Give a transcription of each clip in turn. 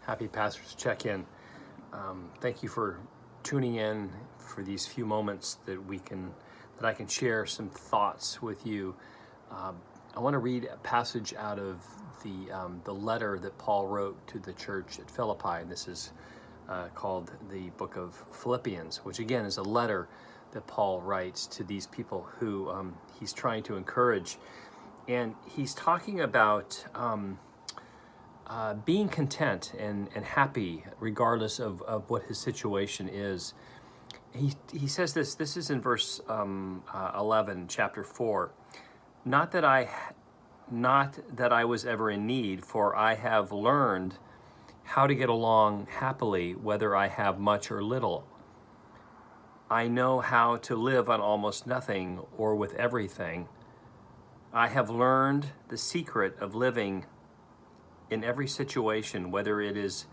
Happy Pastors Check-In. Thank you for tuning in for these few moments that I can share some thoughts with you. I want to read a passage out of the letter that Paul wrote to the church at Philippi, and this is called the book of Philippians, which again is a letter that Paul writes to these people who he's trying to encourage. And he's talking about being content and happy regardless of what his situation is. He says this is in verse 11, chapter 4. Not that I was ever in need, for I have learned how to get along happily, whether I have much or little. I know how to live on almost nothing or with everything. I have learned the secret of living in every situation, whether it is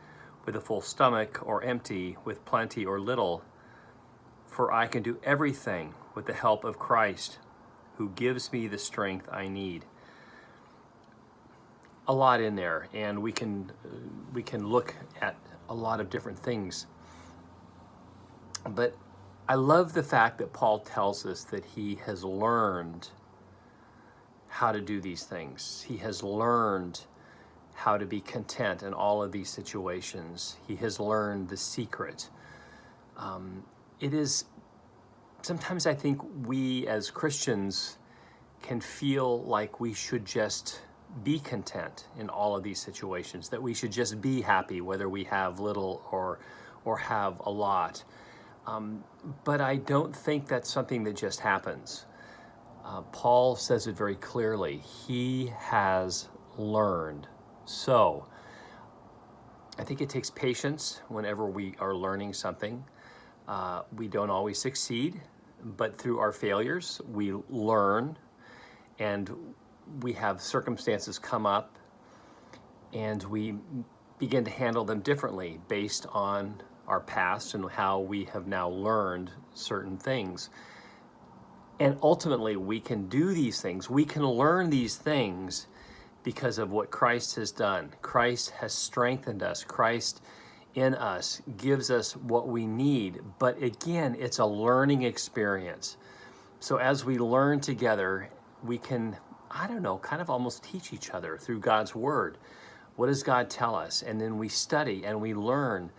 with a full stomach or empty, with plenty or little. For I can do everything with the help of Christ, who gives me the strength I need. A lot in there, and we can look at a lot of different things. But I love the fact that Paul tells us that he has learned how to do these things. He has learned how to be content in all of these situations. He has learned the secret. Sometimes I think we as Christians can feel like we should just be content in all of these situations, that we should just be happy whether we have little or have a lot. But I don't think that's something that just happens. Paul says it very clearly. He has learned. So I think it takes patience whenever we are learning something. We don't always succeed, but through our failures, we learn, and we have circumstances come up, and we begin to handle them differently based on our past and how we have now learned certain things. And ultimately, we can do these things. We can learn these things because of what Christ has done. Christ has strengthened us. Christ in us gives us what we need. But again, it's a learning experience. So as we learn together, we can, kind of almost teach each other through God's word. What does God tell us? And then we study and we learn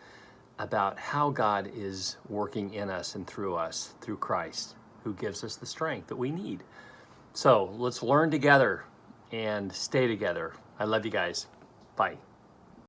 about how God is working in us and through us, through Christ, who gives us the strength that we need. So let's learn together and stay together. I love you guys. Bye.